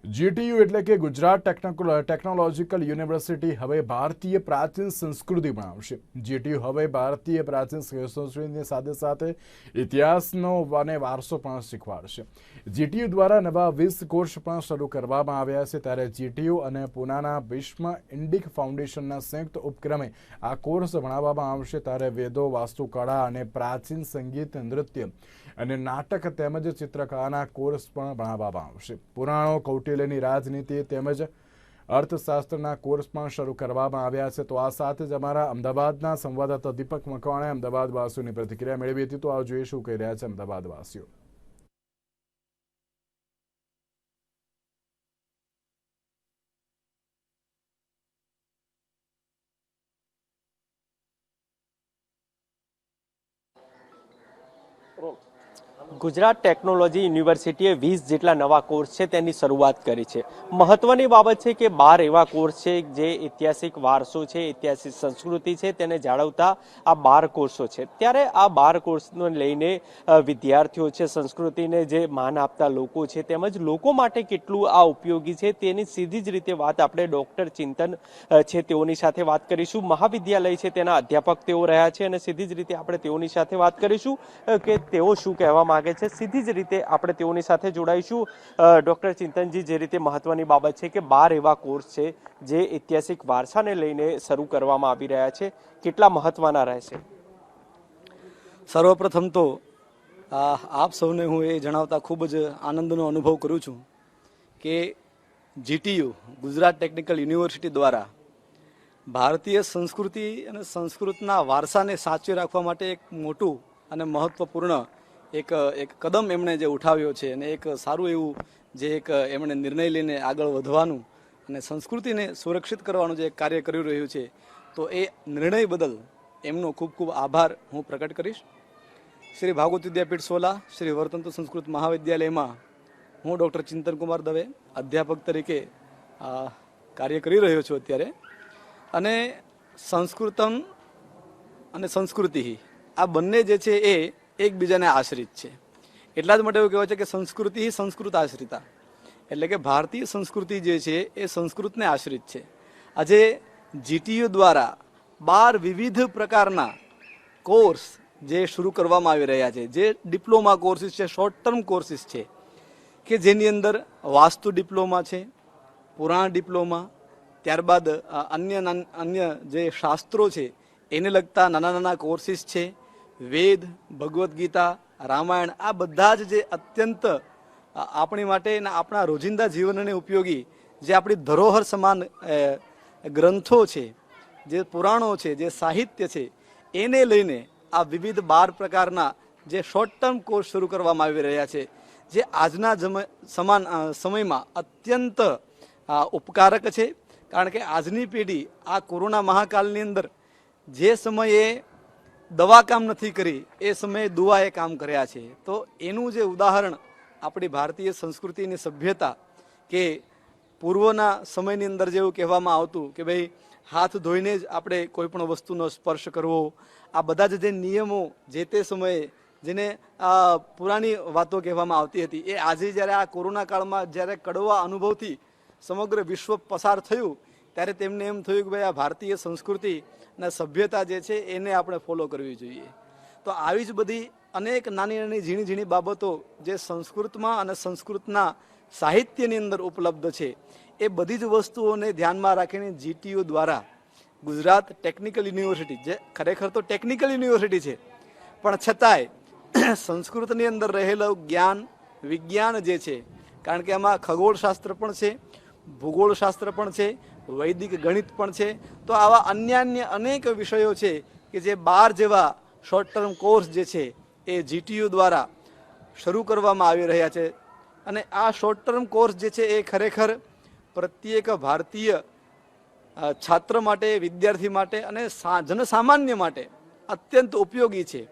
GTU એટલે કે Gujarat technological university હવે ભારતીય પ્રાચીન સંસ્કૃતિ ભણાવશે। જીટીયુ હવે ભારતીય પ્રાચીન સંસ્કૃતિની સાથે સાથે ઇતિહાસનો અને વારસો પણ શીખવાડશે। જીટીયુ દ્વારા નવા 20 કોર્સ પણ શરૂ કરવામાં આવ્યા છે, ત્યારે જીટીયુ અને પૂનાના ભીષ્મ ઇન્ડિક ફાઉન્ડેશનના સંયુક્ત ઉપક્રમે આ કોર્સ ભણાવવામાં આવશે। ત્યારે વેદો, વાસ્તુકળા અને પ્રાચીન સંગીત, નૃત્ય અને નાટક તેમજ ચિત્રકળાના કોર્સ પણ ભણાવવામાં આવશે। પુરાણો, કૌટિલ્યની રાજનીતિ તેમજ અર્થશાસ્ત્રના કોર્સ પણ શરૂ કરવામાં આવ્યા છે। તો આ સાથે જ અમારા અમદાવાદના સંવાદદાતા દીપક મકવાણાએ અમદાવાદવાસીઓની પ્રતિક્રિયા મેળવી હતી। તો આ જોઈએ શું કહી રહ્યા છે અમદાવાદવાસીઓ। ગુજરાત ટેકનોલોજી યુનિવર્સિટીએ 20 જેટલા નવા કોર્સ છે તેની શરૂઆત કરી છે। મહત્વની બાબત છે કે 12 એવા કોર્સ છે જે ઐતિહાસિક વારસો છે, ઐતિહાસિક સંસ્કૃતિ છે તેને જાળવતા આ 12 કોર્સો છે। ત્યારે આ 12 કોર્સને લઈને વિદ્યાર્થીઓ છે, સંસ્કૃતિને જે માન આપતા લોકો છે તેમજ લોકો માટે કેટલું આ ઉપયોગી છે તેની સીધી જ રીતે વાત આપણે ડોક્ટર ચિંતન છે તેઓની સાથે વાત કરીશું। મહાવિદ્યાલય છે તેના અધ્યાપક તેઓ રહ્યા છે અને સીધી જ રીતે આપણે તેઓની સાથે વાત કરીશું કે તેઓ શું કહેવા માંગે છે। સીધી જ રીતે આપણે તેઓની સાથે જોડાઈશું। ડોક્ટર ચિંતનજી, જે રીતે મહત્વની બાબત છે કે 12 એવા કોર્સ છે જે ઐતિહાસિક વારસાને લઈને શરૂ કરવામાં આવી રહ્યા છે, કેટલા મહત્વના રહેશે? સર્વપ્રથમ તો આપ સૌને હું એ જણાવતા ખૂબ જ આનંદનો અનુભવ કરું છું કે જીટીયુ ગુજરાત ટેકનિકલ યુનિવર્સિટી દ્વારા ભારતીય સંસ્કૃતિ અને સંસ્કૃતના વારસાને સાચવી રાખવા માટે એક મોટું અને મહત્વપૂર્ણ એક કદમ એમણે જે ઉઠાવ્યો છે અને એક સારું એવું જે એક એમણે નિર્ણય લઈને આગળ વધવાનું અને સંસ્કૃતિને સુરક્ષિત કરવાનું જે કાર્ય કરી રહ્યું છે, તો એ નિર્ણય બદલ એમનો ખૂબ ખૂબ આભાર હું પ્રકટ કરીશ। શ્રી ભાગવત વિદ્યાપીઠ સોલા, શ્રી વર્તંતુ સંસ્કૃત મહાવિદ્યાલયમાં હું ડૉક્ટર ચિંતનકુમાર દવે અધ્યાપક તરીકે કાર્ય કરી રહ્યો છું અત્યારે। અને સંસ્કૃતમ અને સંસ્કૃતિ આ બંને જે છે એ એકબીજાને આશ્રિત છે। એટલા જ માટે એવું કહેવાય છે કે સંસ્કૃતિ સંસ્કૃત આશ્રિતા, એટલે કે ભારતીય સંસ્કૃતિ જે છે એ સંસ્કૃતને આશ્રિત છે। આજે જીટીયુ દ્વારા 12 વિવિધ પ્રકારના કોર્સ જે શરૂ કરવામાં આવી રહ્યા છે, જે ડિપ્લોમા કોર્સિસ છે, શોર્ટ ટર્મ કોર્સિસ છે, કે જેની અંદર વાસ્તુ ડિપ્લોમા છે, પુરાણ ડિપ્લોમા, ત્યારબાદ અન્ય જે શાસ્ત્રો છે એને લગતા નાના નાના કોર્સિસ છે, વેદ, ભગવદ્ ગીતા, રામાયણ, આ બધા જ જે અત્યંત આપણી માટે અને આપણા રોજિંદા જીવનને ઉપયોગી જે આપણી ધરોહર સમાન ગ્રંથો છે, જે પુરાણો છે, જે સાહિત્ય છે, એને લઈને આ વિવિધ 12 પ્રકારના જે શોર્ટ ટર્મ કોર્સ શરૂ કરવામાં આવી રહ્યા છે, જે આજના સમયમાં અત્યંત ઉપકારક છે। કારણ કે આજની પેઢી આ કોરોના મહાકાલની અંદર જે સમયે દવા કામ નથી કરી એ સમયે દુઆએ કામ કર્યા છે। તો એનું જે ઉદાહરણ આપણી ભારતીય સંસ્કૃતિની સભ્યતા, કે પૂર્વના સમયની અંદર જેવું કહેવામાં આવતું કે ભાઈ હાથ ધોઈને જ આપણે કોઈ પણ વસ્તુનો સ્પર્શ કરવો, આ બધા જ જે નિયમો જે તે સમયે જેને પુરાણી વાતો કહેવામાં આવતી હતી, એ આજે જ્યારે આ કોરોના કાળમાં જ્યારે કડવા અનુભવથી સમગ્ર વિશ્વ પસાર થયું ત્યારે તેમને એમ થયું કે ભાઈ આ ભારતીય સંસ્કૃતિ અને સભ્યતા જે છે એને આપણે ફોલો કરવી જોઈએ। તો આવી જ બધી અનેક નાની નાની ઝીણી ઝીણી બાબતો જે સંસ્કૃતમાં અને સંસ્કૃતના સાહિત્યની અંદર ઉપલબ્ધ છે, એ બધી જ વસ્તુઓને ધ્યાનમાં રાખીને જીટીયુ દ્વારા ગુજરાત ટેકનિકલ યુનિવર્સિટી, જે ખરેખર તો ટેકનિકલ યુનિવર્સિટી છે પણ છતાંય સંસ્કૃતની અંદર રહેલું જ્ઞાન, વિજ્ઞાન જે છે, કારણ કે એમાં ખગોળશાસ્ત્ર પણ છે, ભૂગોળશાસ્ત્ર પણ છે, વૈદિક ગણિત પણ છે, તો આવા અન્ય અનેક વિષયો છે કે જે 12 જેવા શોર્ટ ટર્મ કોર્સ જે છે એ જીટીયુ દ્વારા શરૂ કરવામાં આવી રહ્યા છે। અને આ શોર્ટ ટર્મ કોર્સ જે છે એ ખરેખર પ્રત્યેક ભારતીય છાત્ર માટે, વિદ્યાર્થી માટે અને જનસામાન્ય માટે અત્યંત ઉપયોગી છે।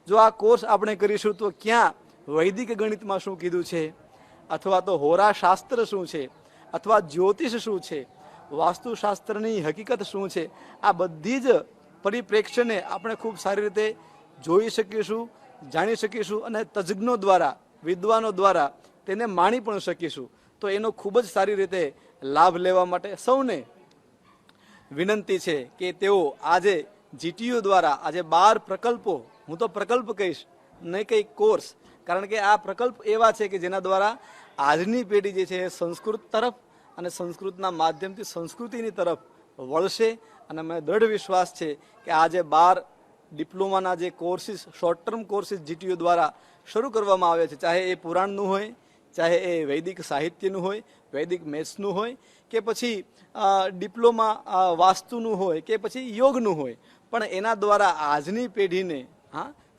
જો આ કોર્સ આપણે કરીશું તો ક્યાં વૈદિક ગણિતમાં શું કીધું છે, અથવા તો હોરાશાસ્ત્ર શું છે, અથવા જ્યોતિષ શું છે, વાસ્તુશાસ્ત્રની હકીકત શું છે, આ બધી જ પરિપ્રેક્ષ્યને આપણે ખૂબ સારી રીતે જોઈ શકીશું, જાણી શકીશું અને તજજ્ઞો દ્વારા, વિદ્વાનો દ્વારા તેને માણી પણ શકીશું। તો એનો ખૂબ જ સારી રીતે લાભ લેવા માટે સૌને વિનંતી છે કે તેઓ આજે જીટીયુ દ્વારા આજે 12 પ્રકલ્પો, હું તો પ્રકલ્પ કહીશ નહીં કંઈ કોર્સ, કારણ કે આ પ્રકલ્પ એવા છે કે જેના દ્વારા આજની પેઢી જે છે એ સંસ્કૃત તરફ અને સંસ્કૃતના માધ્યમથી સંસ્કૃતિની તરફ વળશે. અને મને દૃઢ વિશ્વાસ છે કે આજે 12 ડિપ્લોમાના જે courses, short term courses GTU દ્વારા શરૂ કરવામાં આવ્યા છે, ચાહે એ પુરાણનું હોય, ચાહે એ વૈદિક સાહિત્યનું હોય, વૈદિક મેથ્સનું હોય, કે પછી ડિપ્લોમા વાસ્તુનું હોય, કે પછી યોગનું હોય, પણ એના દ્વારા આજની પેઢીને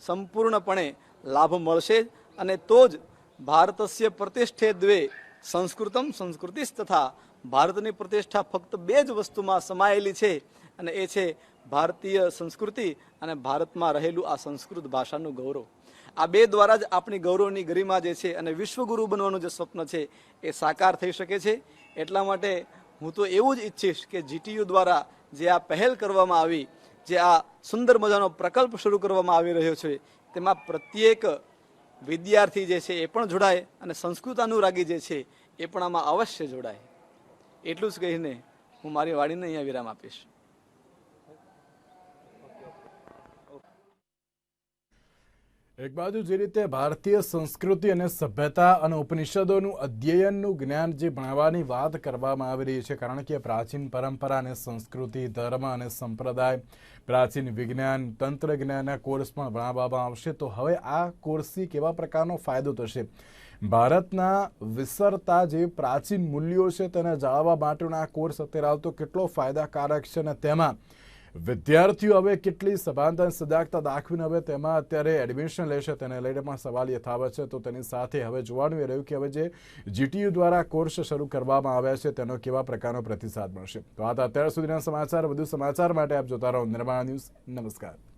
સંપૂર્ણપણે લાભ મળશે. અને તો જ ભારતસ્ય પ્રતિષ્ઠે દ્વે સંસ્કૃતમ સંસ્કૃતિસ તથા, ભારતની પ્રતિષ્ઠા ફક્ત 2 જ વસ્તુમાં સમાયેલી છે, અને એ છે ભારતીય સંસ્કૃતિ અને ભારતમાં રહેલું આ સંસ્કૃત ભાષાનું ગૌરવ. આ 2 દ્વારા જ આપણી ગૌરવની ગરિમા જે છે અને વિશ્વગુરુ બનવાનું જે સ્વપ્ન છે એ સાકાર થઈ શકે છે. એટલા માટે હું તો એવું જ ઈચ્છીશ કે જીટીયુ દ્વારા જે આ પહેલ કરવામાં આવી, જે આ સુંદર મજાનો પ્રકલ્પ શરૂ કરવામાં આવી રહ્યો છે, તેમાં પ્રત્યેક વિદ્યાર્થી જે છે એ પણ જોડાય અને સંસ્કૃત અનુરાગી જે છે એ પણ આમાં અવશ્ય જોડાય. એટલું જ કહીને હું મારી વાણીને અહીંયા વિરામ આપીશ. એક બાજુ જે રીતે ભારતીય સંસ્કૃતિ અને સભ્યતા અને ઉપનિષદોનું અધ્યયનનું જ્ઞાન જે ભણાવવાની વાત કરવામાં આવી રહી છે, કારણ કે પ્રાચીન પરંપરા અને સંસ્કૃતિ, ધર્મ અને સંપ્રદાય, પ્રાચીન વિજ્ઞાન, તંત્ર જ્ઞાનના કોર્સ પણ ભણાવવામાં આવશે. તો હવે આ કોર્સથી કેવા પ્રકારનો ફાયદો થશે? ભારતના વિસરતા જે પ્રાચીન મૂલ્યો છે તેને જાળવવા માટેનો આ કોર્સ અત્યારે આવતો કેટલો ફાયદાકારક છે, અને તેમાં વિદ્યાર્થીઓ હવે કેટલી સભાનતા અને સજાગતા દાખવીને હવે તેમાં અત્યારે એડમિશન લેશે તેને લઈને પણ સવાલ યથાવત છે. તો તેની સાથે હવે જોવાનું એ રહ્યું કે હવે જે જીટીયુ દ્વારા કોર્સ શરૂ કરવામાં આવ્યા છે તેનો કેવા પ્રકારનો પ્રતિસાદ મળશે. તો આ હતા અત્યાર સુધીના સમાચાર. વધુ સમાચાર માટે આપ જોતા રહો નિર્માણ ન્યૂઝ. નમસ્કાર.